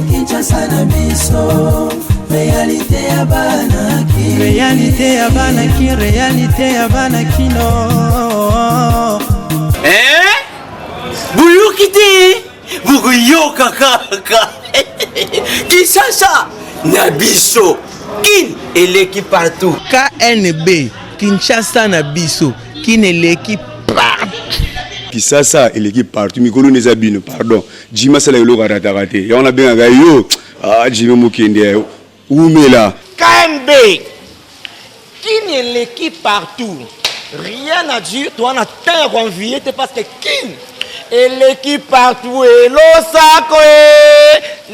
Kinshasa na biso, réalité ya banaki, réalité ya banaki, réalité ya banaki no. Buyukite, bukuyoka kaka. Kinshasa na biso, kin eleki partout. KNB, Kinshasa na biso, kin eleki partout. Kinshasa eleki partout. Mikolo nezabino, pardon. Jima sala yolo karatarate. Ya on a bien yo. Jima mukende. Oumela. KNB, kin eleki partout. Rien à dire, toi on a terre envié, parce que kin eleki partout et l'osako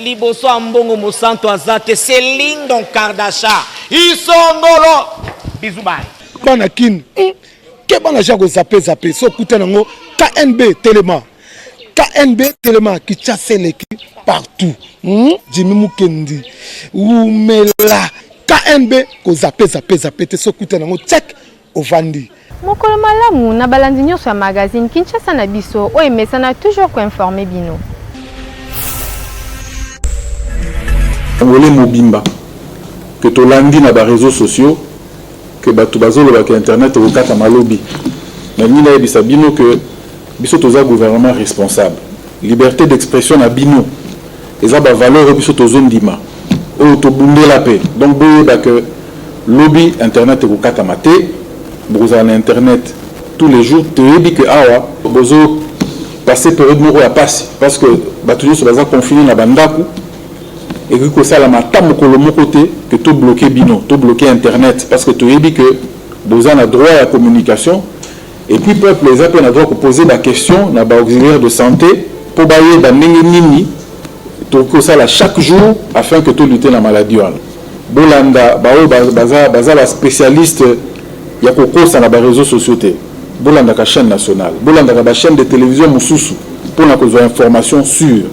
liboso ambongo mosanto azate c'est Lyndon Kardashian isongolo bisous bye bana kin ke bana jako zape so kuta nango KNB Telema qui chasse eleki partout Jimmy Mukendi Oumela KNB ko zape te so kuta nango check ovandi. Mokolo malamu na balandi nyonso ya magazine Kinshasa na biso o emesana toujours ko informer bino. Ngolé mobimba que to landi na ba réseaux sociaux que bato bazolo ba internet o kata malobi. Na nina ebisa bino que biso toza gouvernement responsable. Liberté d'expression na bino. Eza ba valeur biso tozo ndima. O to bundela pe. Donc boyeba que lobby internet o kata maté. Vous avez internet tous les jours, tu dis que vous avez passé période de à passer parce que vous avez confiné dans Bandaku et que ça la matam côté que tu bloqué bino, tu bloqué internet parce que tu dis que vous avez droit à la communication et puis peuple les appels ont droit de poser des questions dans les auxiliaires de santé pour bailler dans nini tu ça là chaque jour afin que tu lutter la maladie. Bolanda baza la spécialiste il y a beaucoup sur les réseaux sociaux. Bolanda la chaîne nationale, Bolanda la chaîne de télévision Moussousou pour la cause information sûre.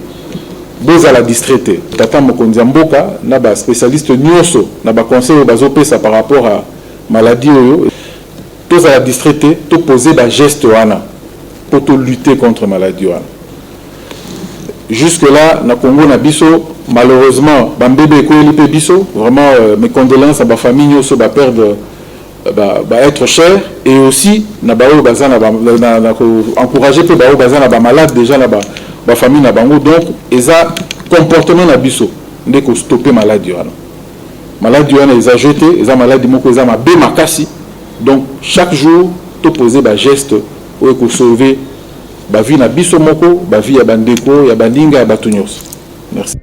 Boza la distraité. Tata Mokonzi Mboka na ba spécialiste nyonso na ba conseil bazope ça par rapport à maladie oyo. Tous à la distraité, tout poser des gestes wana pour tout lutter contre maladie wana. Jusque là, na Congo na biso malheureusement bambébé ko elipe biso vraiment mes condoléances à ba famille nyonso ba perdre être cher et aussi na bao bazana encourager peu bao bazana ba malade déjà là ba famille na bango donc eza comportement na biso ndeko stopper maladie wana eza jeté eza maladie moko eza mabe makasi donc chaque jour to poser ba geste ou ko sauver ba vie na biso moko ba vie ya bandeko ya bandinga ya batunyos. Merci.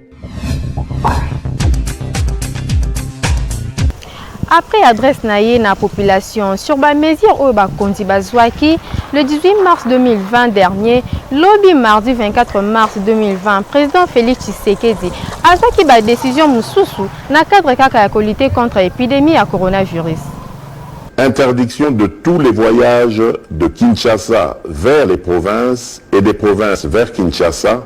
Après adresse naïe na population sur ba mesure au ba kondi bazwaki le 18 mars 2020 dernier, lobby mardi 24 mars 2020, président Félix Tshisekedi a zaki ba décision mususu na cadre kaka ya lutter contre l'épidémie à coronavirus. Interdiction de tous les voyages de Kinshasa vers les provinces et des provinces vers Kinshasa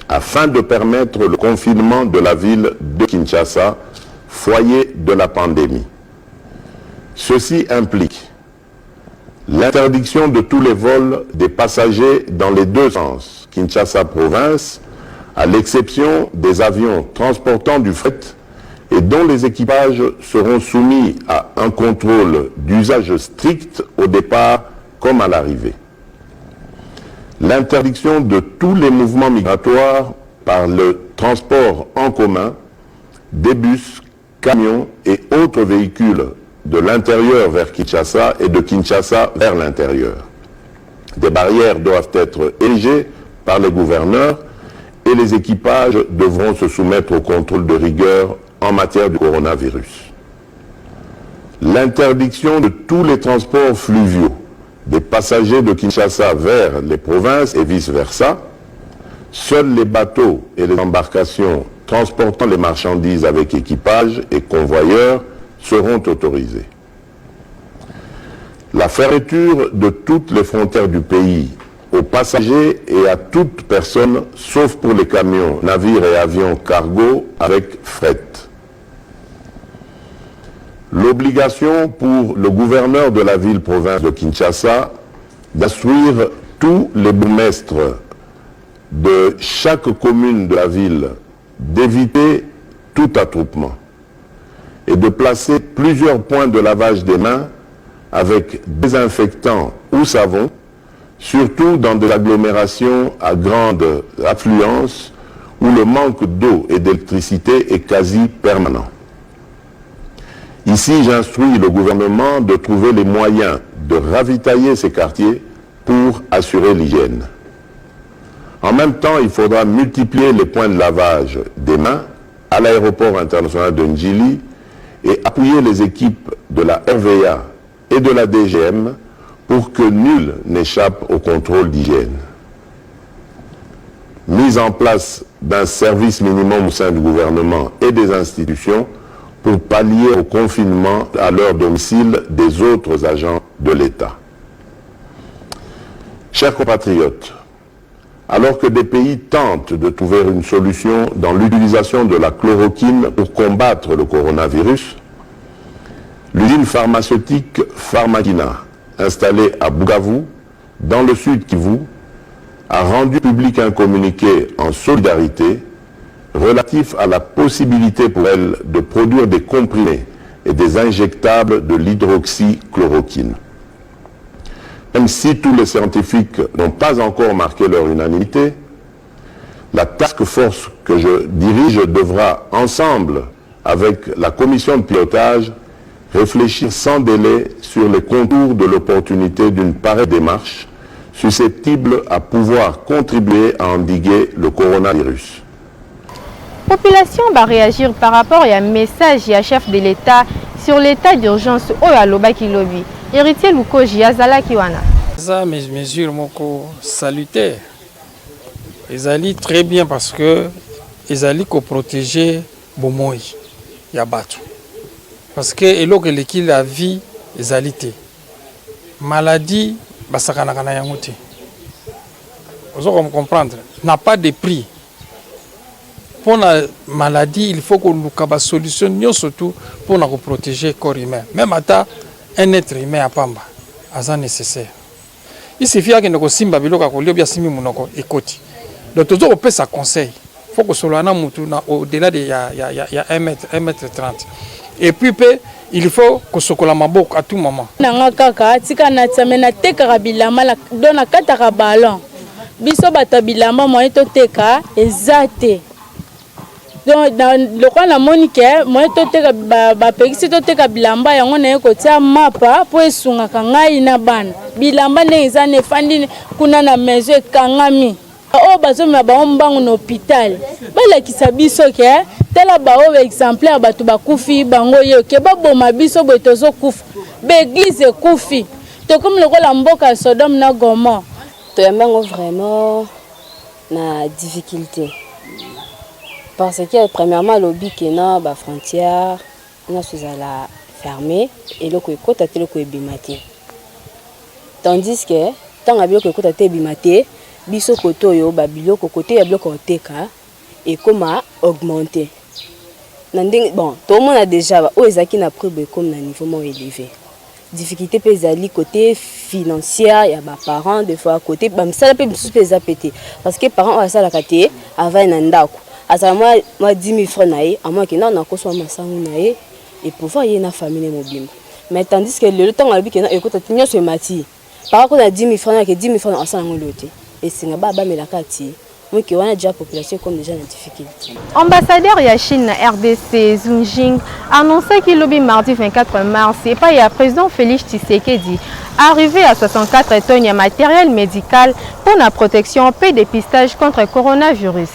afin de permettre le confinement de la ville de Kinshasa, foyer de la pandémie. Ceci implique l'interdiction de tous les vols des passagers dans les deux sens, Kinshasa province, à l'exception des avions transportant du fret et dont les équipages seront soumis à un contrôle d'usage strict au départ comme à l'arrivée. L'interdiction de tous les mouvements migratoires par le transport en commun, des bus, camions et autres véhicules de l'intérieur vers Kinshasa et de Kinshasa vers l'intérieur. Des barrières doivent être érigées par les gouverneurs et les équipages devront se soumettre au contrôle de rigueur en matière de coronavirus. L'interdiction de tous les transports fluviaux des passagers de Kinshasa vers les provinces et vice-versa. Seuls les bateaux et les embarcations transportant les marchandises avec équipage et convoyeurs seront autorisés. La fermeture de toutes les frontières du pays aux passagers et à toute personne, sauf pour les camions, navires et avions cargo avec fret. l'obligation pour le gouverneur de la ville-province de Kinshasa d'instruire tous les bourgmestres de chaque commune de la ville d'éviter tout attroupement et de placer plusieurs points de lavage des mains avec désinfectant ou savon, surtout dans des agglomérations à grande affluence où le manque d'eau et d'électricité est quasi permanent. Ici, j'instruis le gouvernement de trouver les moyens de ravitailler ces quartiers pour assurer l'hygiène. En même temps, il faudra multiplier les points de lavage des mains à l'aéroport international de Ndjili et appuyer les équipes de la RVA et de la DGM pour que nul n'échappe au contrôle d'hygiène. Mise en place d'un service minimum au sein du gouvernement et des institutions pour pallier au confinement à leur domicile des autres agents de l'État. Chers compatriotes, alors que des pays tentent de trouver une solution dans l'utilisation de la chloroquine pour combattre le coronavirus, l'usine pharmaceutique Pharmakina, installée à Bukavu, dans le sud Kivu, a rendu public un communiqué en solidarité relatif à la possibilité pour elle de produire des comprimés et des injectables de l'hydroxychloroquine. Même si tous les scientifiques n'ont pas encore marqué leur unanimité, la task force que je dirige devra, ensemble avec la commission de pilotage, réfléchir sans délai sur les contours de l'opportunité d'une pareille démarche susceptible à pouvoir contribuer à endiguer le coronavirus. La population va réagir par rapport à un message à chef de l'État sur l'état d'urgence au Alobaki Lobby. Héritier Lukoji Azala Kiwana. Ça, mes mesures moko salutaires. Ils allaient très bien parce que ils allaient protéger Bomoi Yabatu. Parce que l'équipe la vie ils allaient maladie basakana kana yangote. Vous allez comprendre. N'a pas de prix. Pour la maladie, il faut que nous ayons une solution, surtout pour nous protéger le corps humain. Même à un être humain à Pamba, c'est nécessaire. Il suffit que nous ayons un écoute. Donc, nous avons un conseil. Il faut que ce soit au-delà de 1 mètre 30. Et puis, il faut que ce soit à tout moment. Biso batabilamba moyen toteka ezate donc dans le coin la monique moyen toteka ba pekisi toteka bilamba yango na ekotia mapa po esungaka ngai na bana bilamba ne ezane fandi kuna na maison ekangami o bazomela ba mbango na hôpital balakisa biso ke tela ba o exemplaire bato bakufi bango yo ke baboma biso boye tozokufa ba église ekufi to comme le la mboka Sodome na Gomorrhe. Tu as vraiment na difficulté parce que premièrement lobby qui na ba frontière na sous la fermée et le ko kota te le ko bimate tandis que tant abilo ko kota te bimate biso koto yo ba biloko côté ya biloko teka et comment augmenter bon tout le monde a déjà o ezaki na prix comme na niveau moins élevé. Difficulté pesali côté financière ya ba parents des fois côté ba msala pe msusu pesa pété parce que parents a sala katé avant na ndako asa moi 10 000 francs naé à moi que non na ko so masangu naé et pouvoir y na famille mobile mais tandis que le temps albi que na écoute tinyo so mati par contre na 10 000 francs que 10 000 francs asa ngoloté et singa baba melakati moi qui on a déjà population comme déjà en difficulté. Ambassadeur ya Chine na RDC Zhu Jing annoncé qu'il lobby mardi 24 mars et pas ya président Félix Tshisekedi arrivé à 64 tonnes de matériel médical pour la protection et dépistage contre le coronavirus.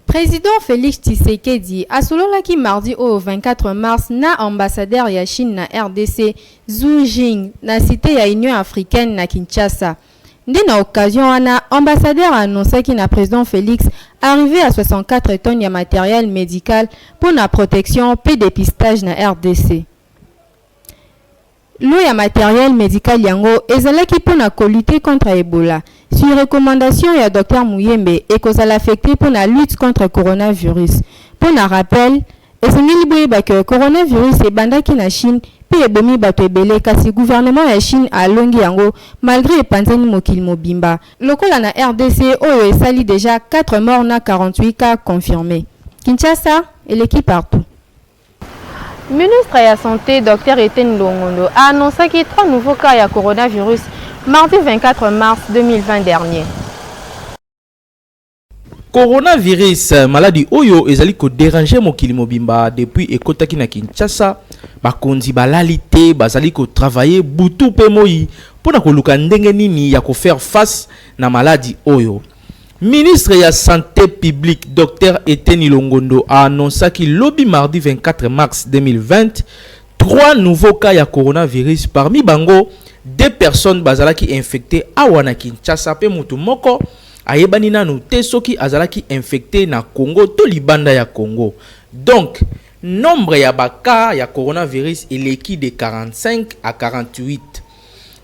Président Félix Tshisekedi a sololaki mardi au 24 mars na ambassadeur ya Chine na RDC Zhu Jing na cité ya Union africaine na Kinshasa. Dès l'occasion, l'ambassadeur a annoncé qu'il a président Félix arrivé à 64 tonnes de matériel médical pour la protection et dépistage na RDC. L'eau et matériel médical yango ezalaki pour la lutter contre Ebola. Sur recommandation du docteur Mouyembe et cause l'affecté pour la lutte contre le coronavirus. Pour la rappel, esengeli boyeba ke coronavirus ebandaki na Chine pe ebomi bato ebele kasi gouvernement ya Chine alongi yango malgré epanzani mokili mobimba. Lokola na RDC oyo esali déjà 4 morts na 48 cas confirmés. Kinshasa eleki partout. Ministre de la Santé, Dr Etienne Longondo, a annoncé qu'il y a 3 nouveaux cas de coronavirus mardi 24 mars 2020 dernier. Coronavirus, maladie oyo ezali ko déranger mokili mobimba depuis ekotaki na Kinshasa, bakonzi balalite bazali ko travailler butu pe moi pona ko luka ndenge nini ya ko faire face na maladie oyo. Ministre de la Santé publique Dr Etienne Longondo a annoncé qu'il lobby mardi 24 mars 2020 3 nouveaux cas de coronavirus, parmi bango 2 personnes bazalaki infectées à wana Kinshasa pe mutu moko ayebani nanu te soki azalaki infecté na Congo to libanda ya Congo. Donc nombre ya baka ya coronavirus eleki de 45 à 48.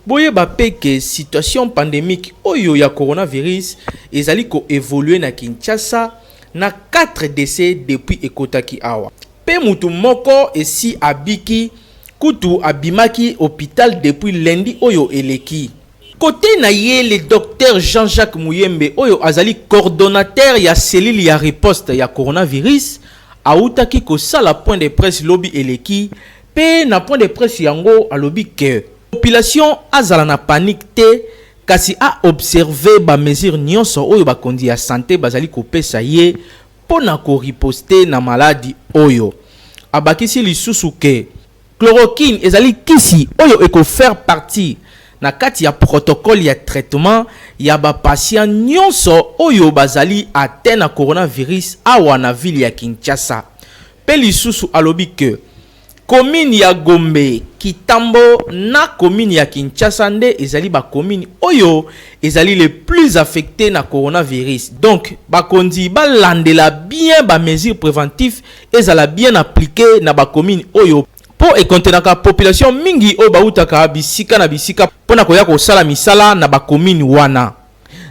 Boye bape que situation pandémique oyo ya coronavirus ezali ko évoluer na Kinshasa na 4 décès depuis ekotaki awa. Pe mutu moko esi abiki kutu abimaki hôpital depuis lundi oyo eleki. Côté na ye le docteur Jean-Jacques Mouyembe oyo azali coordonnateur ya cellule ya riposte ya coronavirus autaki ko sala point de presse lobby eleki pe na point de presse yango alobi que population azala na panique te kasi a observer ba mesure nyonso oyo bakondi ya santé bazali ko pesa ye pona ko riposter na maladie oyo. Abakisi lisusu ke chloroquine ezali kisi oyo eko faire partie na kati ya protocole ya traitement ya ba patient nyonso oyo bazali atteint na coronavirus awa na ville ya Kinshasa. Pe lisusu alobi ke commune ya Gombe, Kitambo na commune ya Kinshasa nde ezali ba commune oyo ezali les plus affectés na coronavirus. Donc bakondi balandela bien ba mesures préventives ezala bien appliquées na ba commune oyo po ekontenaka population mingi o bautaka bisika na bisika pona koya ko sala misala na ba commune wana.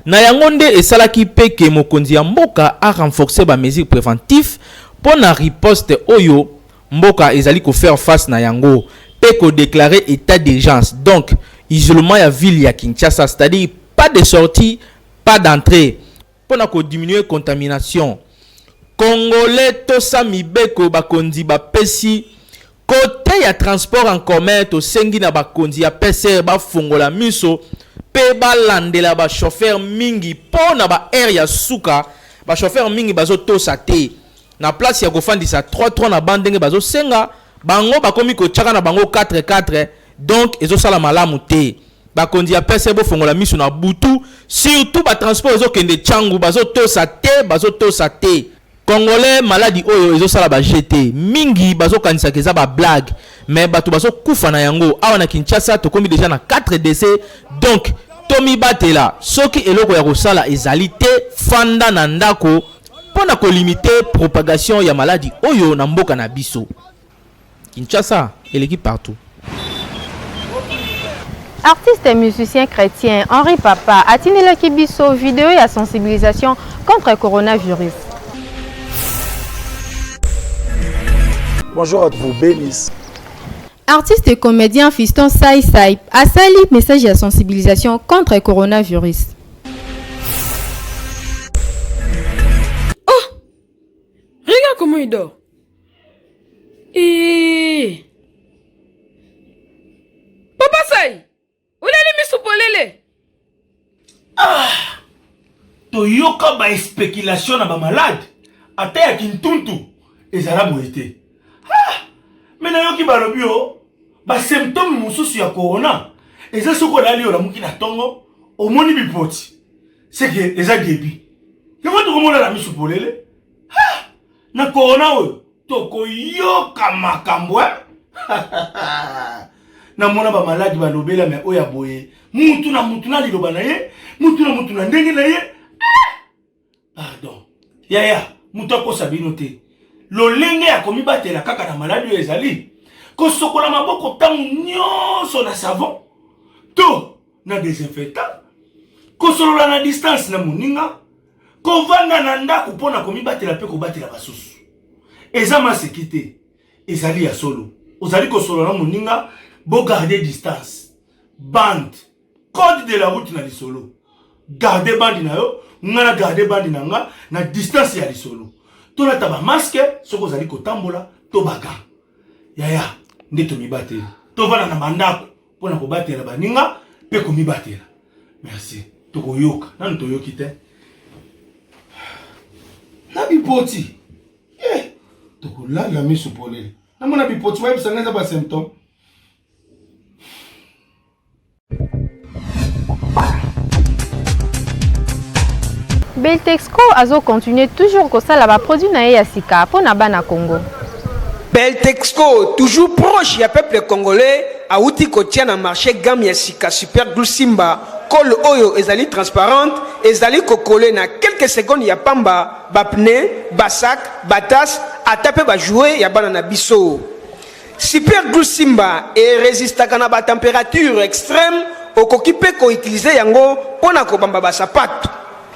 Na yango nde esalaki peke mokonzi ya mboka a renforcer ba mesures préventives pona riposte oyo mboka ezali ko faire face na yango pe ko déclarer état d'urgence. Donc isolement ya ville ya Kinshasa, c'est-à-dire pas de sortie, pas d'entrée pona ko diminuer contamination. Congolais to samibeko bakonzi ba pesi côté ya transport en commun to sengi na bakonzi ya PCR ba fongola miso pe balandela ba chauffeur mingi pona ba air ya suka ba chauffeur mingi bazo to sate na place ya kofandisa 3-3 na bandenge bazo senga bango bakomi ko tchaka na bango 4-4 donc ezo sala malamu te bakonzi ya PCR bo fongola miso na butu surtout ba transport ezo kende changu bazo to sate Congolais maladie oyo ezo sala ba jeté mingi bazo kanisa keza ba blague mais bato bazo kufa na yango awa na Kinshasa to komi déjà na 4 décès. Donc Tomi Batela soki eloko ya kosala ezali te fanda na ndako pona ko limiter propagation ya maladie oyo na mboka na biso. Kinshasa eleki partout. Artiste et musicien chrétien Henri Papa a tenu la Kibiso vidéo et à sensibilisation contre le coronavirus. Bonjour à vous, bénisse. Artiste et comédien Fiston Sai Sai a sali message de sensibilisation contre le coronavirus. Oh, regarde comment il dort. Et Papa Sai, où est mis soupolele? Ah, toyoka ba spéculation na ba malade. Ata ya kintuntu ezala boité. Mais nayoki balobi o ba symptômes mususu ya corona eza soko lali ola muki na tongo omoni bipoti c'est que eza gebi yoko to komona la misu polele na corona o toko yoka makambo na mona ba maladi balobela mais oya boye mutu na liloba na ye mutu na ndenge na ye pardon yaya mutu akosa bino te lolenge ya komibatela kaka na maladi ezali kosokola maboko tangu nyonso na savon to na désinfectant kosolola na distance na moninga kovanda na ndako pona komibatela pe kobatela basusu eza maseki te ezali ya solo ozali kosolo na moninga bo garder distance bande code de la route na lisolo garder bande na yo ngana garder bande na nga na distance ya lisolo tolata ba masque soko ozali kotambola to baga yaya nde tomibatela tovanda na mandako mpona kobatela baninga mpe komibatela merci tokoyoka nanu toyoki te na bipoti tokolala miso polele namona bipoti wayebisanga eza basymptôme. Beltexco azo continuer toujours kosala ba produit na ye ya sika po na bana Congo. Beltexco toujours proche ya peuple congolais auti kotia na marché gamme ya sika super glue Simba col oyo ezali transparente ezali kokole na quelques secondes ya pamba ba pneu ba sac ba tasse atape ba jouer ya bana na biso. Super glue Simba et résistaka na ba température extrême okoki pe ko utiliser yango pona ko bamba ba sapato.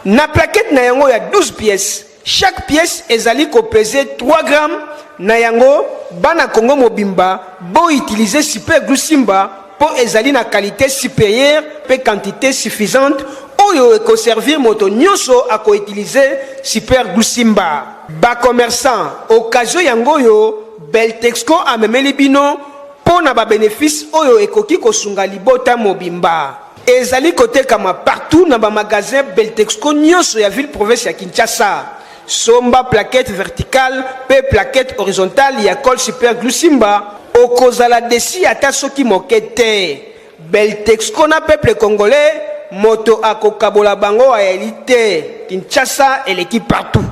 Na plaquette na yango ya 12 pièces. Chaque pièce ezali ko peser 3 grammes na yango bana Congo mobimba bo utiliser super glue Simba po ezali na qualité supérieure pe quantité suffisante oyo eko servir moto nyonso ako utiliser super glue Simba. Ba commerçant occasion yango yo Beltexco amemeli bino po na ba bénéfice oyo ekoki kosunga libota mobimba. Ezali kotekama partout na ba magasin Beltexco nyonso ya ville province ya Kinshasa. Somba plaquette verticale pe plaquette horizontale ya col super glue Simba okozala desi ata soki mokete. Beltexco na peuple congolais moto akokabola bango a elite. Kinshasa et l'équipe partout.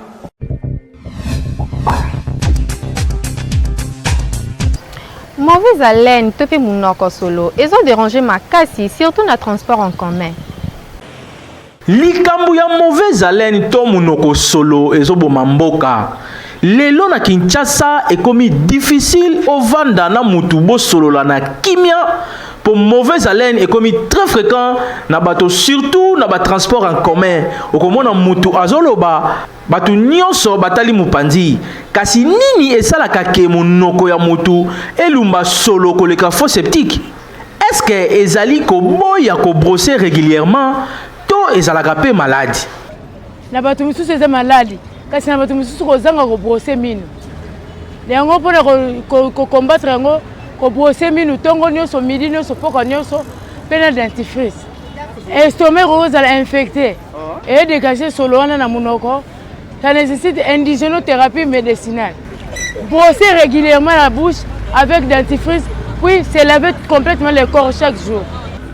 Mauvaise haleine tope munoko solo ezo déranger makasi surtout na transport en commun. Likambu ya mauvaise haleine to munoko solo ezoboma mboka. Lelo na Kinshasa ekomi difficile ovanda na mutu bo solo la na kimia pour mauvaise haleine ekomi très fréquent na bato surtout na ba transport en commun. Okomona mutu azoloba batu nyonso batali mupandi kasi nini esalaka ke munoko ya mutu elumba solo koleka faux septique. Est-ce que ezali ko boya ko brosser régulièrement ezalaka pe maladi na bato misusu eza maladi kasi na bato misusu kozanga ko brosser mino yango pona ko combattre yango ko brosser mino tongo nyonso midi nyonso poko nyonso pe na dentifrice estomac ozala infecté et dégager solo wana na munoko ça nécessite indigénothérapie médicinale brosser régulièrement la bouche avec dentifrice puis se laver complètement le corps chaque jour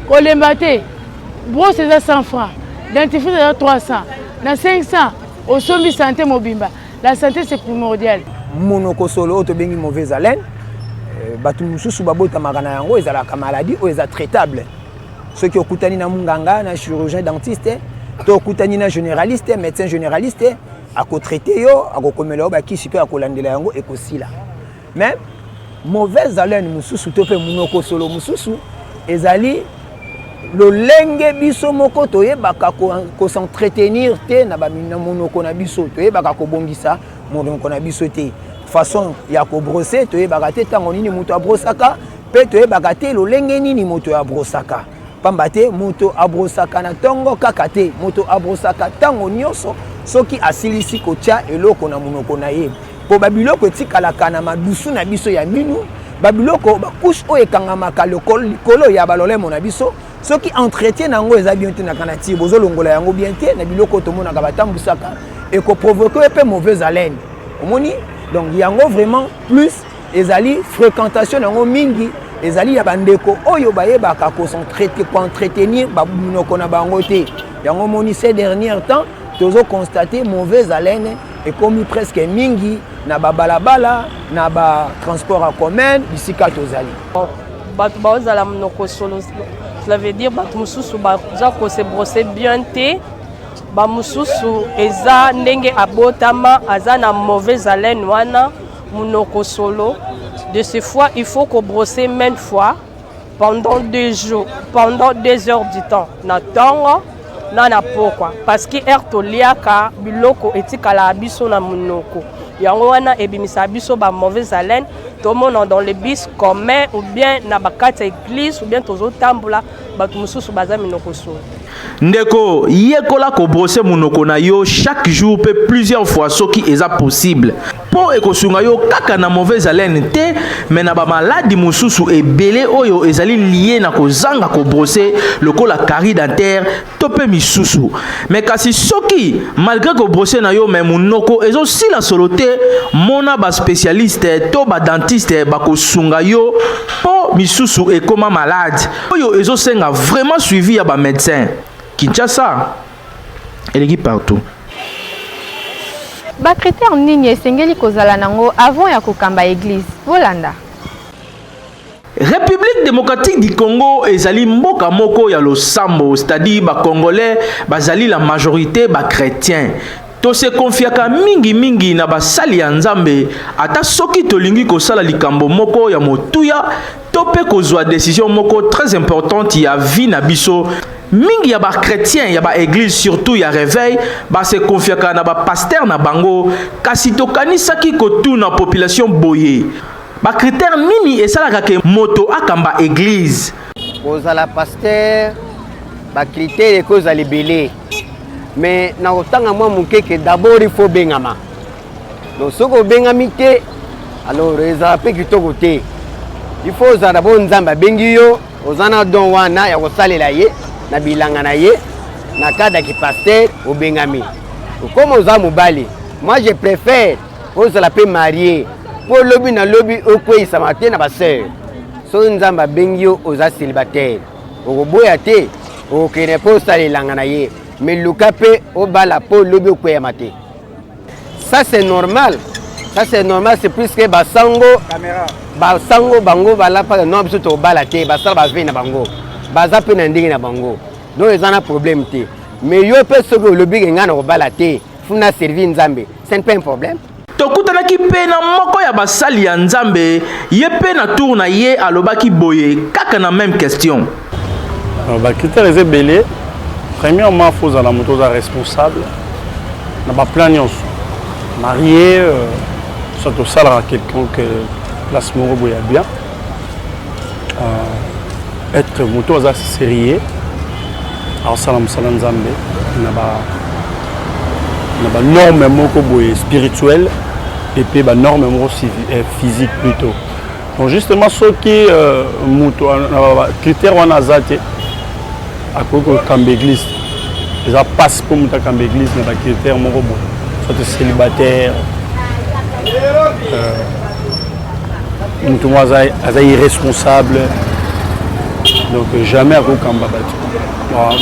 kolembate brosse c'est 100 francs, dentifrice c'est 300, dans 500, au sommet santé mobimba. La santé c'est primordial. Monoko solo to bengi mauvaise haleine, batu mususu babota magana yango ezalaka maladie o eza traitable. Ceux qui okutani na munganga na chirurgien dentiste, to okutani na généraliste, médecin généraliste, ako traiter yo, ako komela ba kisi pe akolandela yango ekosila. Mais mauvaise haleine mususu to pe monoko solo mususu ezali lolenge biso moko toyebaka ko s'entretenir te na ba monoko na biso toyebaka ko bongisa monoko na biso te façon ya ko brosser toyebaka te tango nini moto abrosaka pe toyebaka te lolenge nini moto abrosaka pamba te moto abrosaka na tongo kaka te moto abrosaka tango nyonso soki asilisi kotia eloko na monoko na ye po babiloko etikalaka na madusu na biso ya minu babiloko bakouche oyo ekangamaka likolo ya balolemo na biso soki entretien nango eza bien te na kanati bozolongola yango bien te na biloko tomonaka batambusaka eko provoquer pe mauvaise haleine omoni donc yango vraiment plus ezali fréquentation nango mingi ezali ya bandeko oyo bayebaka ko entretenir bamunoko na bango te yango moni ces derniers temps tozo constater mauvaise haleine ekomi presque mingi na babalabala na ba transport en commun bisika tozali bato bazala monoko solo. Cela veut dire que les gens se brosser bien te, bamususu eza ndenge abotama aza na mauvaise haleine wana munoko solo. De ce fois, il faut qu'on brosse maintes fois pendant 2 jours, pendant 2 heures du temps. Na tongo na pokwa parce que ertoliaka biloko etikala biso na munoko. yango wana ebimisa biso ba mauvaise haleine tomona dans les bus communs ou bien na bakati église ou bien tozotambola bato mosusu baza minoko so. Ndeko yekola ko brosser munoko na yo chaque jour peut plusieurs fois soki eza possible po ekosunga yo kaka na mauvaise haleine te mais na ba maladie mususu ebele oyo ezali lié na kozanga ko brosser lokola carie dentaire to pe misusu mais kasi soki malgré ko brosser na yo mais munoko ezo sila solo te mona ba spécialiste to ba dentiste ba kosunga yo po misusu ekoma malade oyo ezo senga vraiment suivi ya ba médecin. Kinshasa, elle est partout. Ba critère nini esengeli kozala nango avant ya kokamba église Volanda. République démocratique du Congo ezali mboka moko ya losambo, c'est-à-dire ba congolais bazali la majorité ba chrétien. To se confiaka mingi na basali ya Nzambe ata soki tolingi kosala likambo moko ya motuya to pe kozwa décision moko très importante ya vie na biso. Mingi ya ba chrétien ya ba église surtout ya réveil ba se confiaka na ba pasteur na bango kasi tokanisaki kotuna population boye ba critère nini esalaka ke moto akamba église kozala pasteur ba critère kozala libelé mais na kotanga mwa mukeke d'abord il faut bengama donc soko bengami te alors ezala pe kitoko te il faut ozala d'abord nzamba bengi yo ozana don wana ya kosalela ye na bilanga na ye na kada ki pasteur au bengami comme oza mobali moi je préfère ozala pe marié pour lobi na lobi okwe isamate na ba sœur so nzamba bengi yo oza célibataire okoboya te okene po salelanga na ye mais luka pe obala po lobi okwe mate ça c'est normal c'est plus que basango bango bala pa non biso to bala te basala ba ve na bango baza pe na ndenge na bango donc ils ont un problème te mais yo pe soki olobi nga na kobala te funa servir Nzambe c'est pas un problème. Tokutanaki pe na moko ya basali ya Nzambe ye pe na tour na ye alobaki boye kaka na même question. Ba critères les belé premièrement faut la moto za responsable na ba plan nyonso marié soit au salaire quelqu'un que place moko boya bien être moto za sérieux alors salam Nzambe na ba norme moko boye spirituelle et puis ba norme moko physique plutôt donc justement ce qui moto critère wana zate akoko kambe église ça passe pour moto kambe église na ba critère moko boye soit célibataire moto aza irresponsable donc jamais akoko kamba batu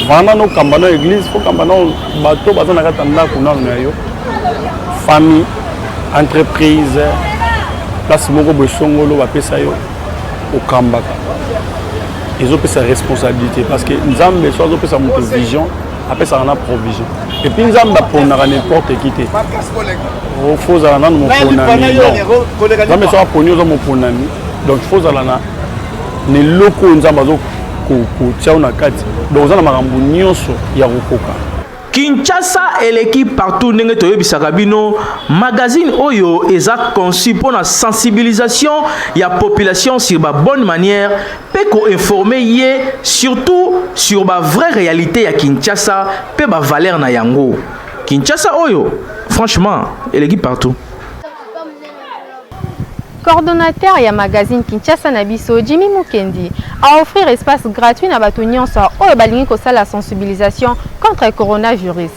Vana no kambano église, faut kambano bateau bateau na katanda kuna na yo famille entreprise place moko bosongolo ba pesa yo au kambaka ils ont pesa responsabilité parce que Nzambe soit pesa mon vision après ça on a provision et puis Nzambe pour na n'importe qui te au faut za na mo ponami Nzambe soit pour nous mo ponami donc faut za na ne loko Nzambe zo Kinshasa et l'équipe partout ndenge toyebisaka bino magazine oyo eza conçu pour la sensibilisation ya population sur ba bonne manière pe ko informer ye surtout sur ba vraie réalité ya Kinshasa pe ba valeur na yango Kinshasa oyo franchement et l'équipe partout. Coordonnateur ya magazine Kinshasa Nabiso Jimmy Mukendi a offert espace gratuit na bato nyonso oyo balingi kosala sensibilisation contre coronavirus.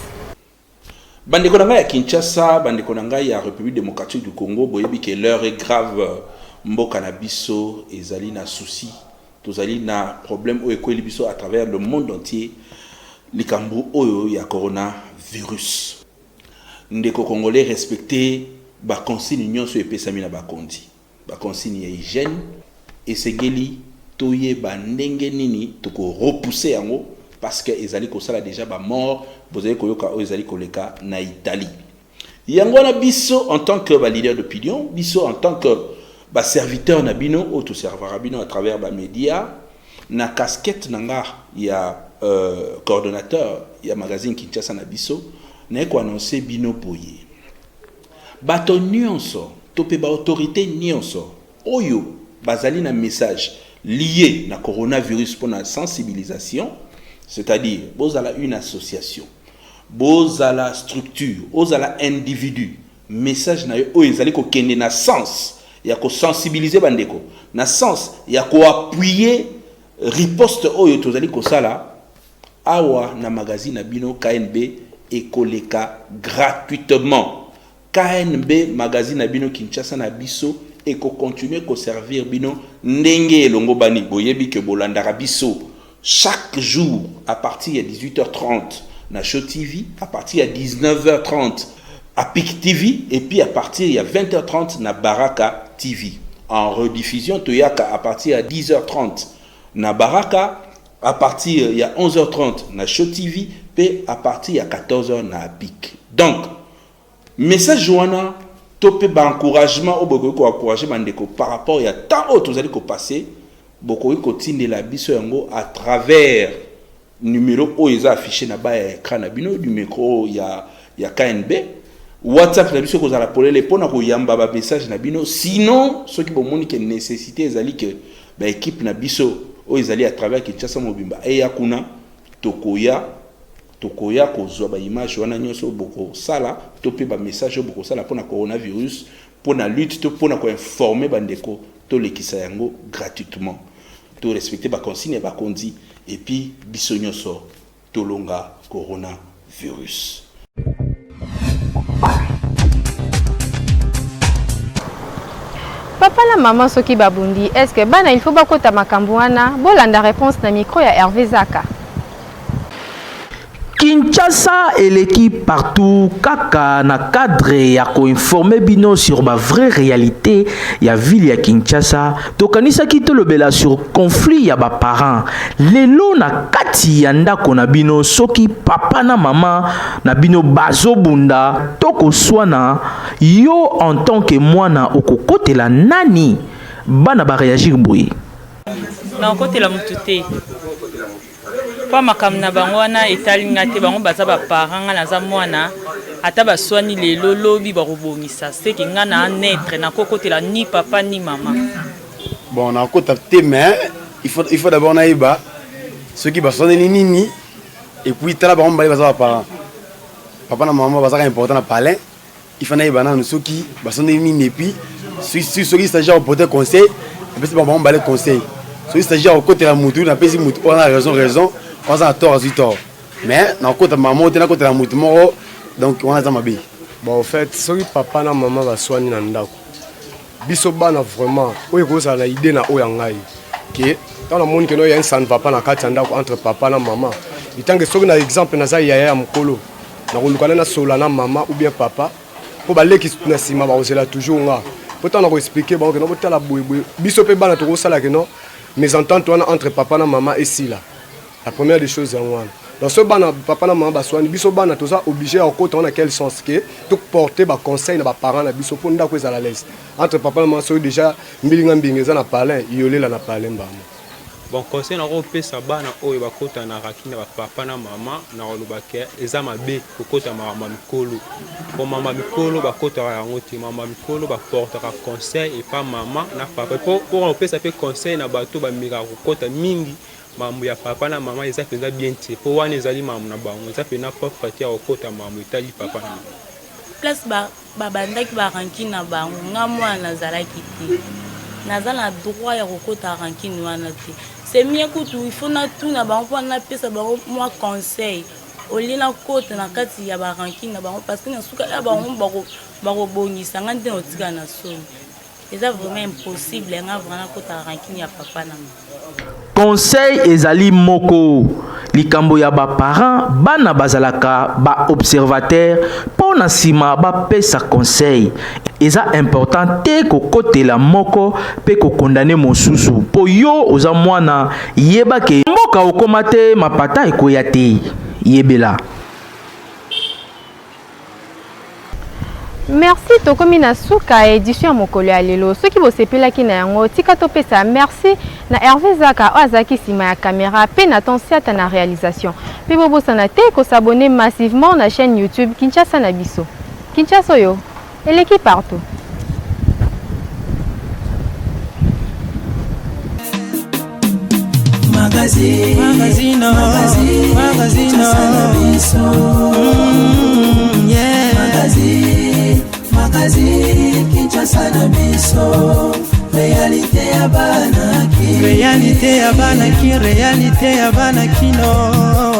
Bandeko na ngai ya Kinshasa, bandeko na ngai ya République démocratique du Congo, boyebi que l'heure est grave mboka na biso ezali na souci, tozali na problème oyo ekweli biso à travers le monde entier likambo oyo ya coronavirus. Ndeko congolais respecter ba consigne nyonso epesami na bakondi. Ba consigne ya hygiène esengeli toye ba ndenge nini toko repousser yango parce que ezali ko sala déjà ba mort bozali koyoka o ezali koleka na Italie. Yango na biso en tant que ba leader d'opinion, biso en tant que ba serviteur na bino ou tout serveur bino à travers ba média na casquette nanga ya coordonnateur ya magazine Kinshasa na biso na ko annoncer bino boye. bato nyonso to pe ba autorité nyonso oyo bazali na message lié na coronavirus pour la sensibilisation, c'est-à-dire bozala une association, bozala structure, bozala individu, message na yo oyo ezali ko kende na sens ya ko sensibiliser bandeko, na sens ya ko appuyer riposte oyo tozali ko sala awa na magazine na bino KNB ekoleka gratuitement. KNB magazine na bino Kinshasa na biso et qu'on continue à servir bino ndenge longo bani boyebi ke bolandara biso chaque jour à partir de 18h30 na Show TV, à partir de 19h30 à PIC TV et puis à partir de 20h30 na Baraka TV. En rediffusion toyaka à partir de 10h30 na Baraka, à partir de 11h30 na Show TV et à partir de 14h na PIC. Donc message joana topé encouragement au beaucoup ko encourager bandeko par rapport ya tant autres vous allez ko passer beaucoup ko tinde la biso yango à travers numéro oyo affiché na ba écran na bino du micro ya KNB WhatsApp na biso ko za la polele pona ko yamba ba message na bino sinon ceux qui bomoni que nécessité ezali que ba équipe na biso oyo ezali à travers Kinshasa Mobimba et yakuna tokoya kozwa ba image wana nyonso boko sala topé ba message boko sala pona coronavirus pona lutte to pona ko informer bandeko to lekisa yango gratuitement to respecter ba consigne ba kondi et puis biso nyonso to longa coronavirus. Papa la maman soki babundi est-ce que bana il faut bakota makambo wana bolanda réponse na micro ya Hervé Zaka. Kinshasa et l'équipe partout kaka na cadre ya ko informer bino sur ba vraie réalité ya ville ya Kinshasa tokanisa ki tolobela sur conflit ya ba parents lelo na kati ya ndako na bino soki papa na mama na bino bazobunda toko swana yo en tant que mwana okokotela nani bana ba réagir boye na okotela mutute kwa makamna bango wana etalinga te bango baza ba parents na za mwana ata baswani lelo lobi ba robongisa c'est que ngana naître na kokotela ni papa ni maman bon na kota te mais il faut d'abord naïba ceux qui baswani nini et puis tala bango bali baza ba parents papa na maman baza important na parler il faut naïba na ceux qui baswani nini et puis ceux qui s'agit de porter conseil et puis bango bali conseil ceux qui s'agit de côté la mutu na pesi mutu on a raison on a tort, mais dans le côté de maman, dans le côté de la mouton, donc on a ça ma bille. Bon, en fait, ce que papa et maman va soigner dans le ndako. Bisobana vraiment, oui, vous avez l'idée na oyangai. Que dans le monde que nous y a un sang papa na kati ndako entre papa et maman. Il tant que ce que na exemple na za yaya mukolo. Na kolukana na sola na maman ou bien papa. Pour baler qui na sima ba osela toujours nga. Pourtant on a expliqué bon que no botala boy. Bisope bana to sala que non. Mais entente entre papa et maman et si là. La première des choses, c'est dans ce ban, papa et maman, ils sont obligés à côté dans quel sens que tout porter des conseils à parents, ils sont à la l'aise. Entre papa et maman, ils sont déjà na parler, ils ont na parler. Bon conseil na ko pesa bana oyo bakota na rakina ba papa na mama na olobake eza mabe kokota mama mikolo po mama mikolo bakota yango ti mama mikolo ba portera conseil et pas maman na papa pour on pesa pe conseil na bato ba mira kokota mingi mamu ya papa na mama eza penza bien te po wana ezali mamu na bango eza pe na papa tia kokota mamu etali papa na mama place ba bandaki ba ranki na bango nga mwana zalaki te nazala droit ya kokota ranki wana te c'est mieux que tout il faut na tout na bango pour na pesa bango moi conseil olina kota na kati ya ba ranki na bango parce que na suka ya bango bako bongisa ngande otika na soni eza vraiment impossible nga vraiment kota ranki ya papa na mama. Conseil ezali moko likambo ya ba parents bana bazalaka ba observateur pona sima ba pesa conseil eza important te ko kotela moko pe ko condamner mosusu po yo oza mwana yeba ke mboka okomate mapata ekoya te yebela. Merci tokomi na suka édition mokolo ya lelo soki bosepelaki na yango tika topesa merci na Hervé Zaka azaki sima ya caméra pe na tonsiata na réalisation pe bobosana te ko s'abonner massivement na chaîne YouTube Kinshasa na biso Kinshasa yo et l'équipe partout. Magazine Kinshasa na biso réalité ya banaki réalité ya banaki réalité ya banaki no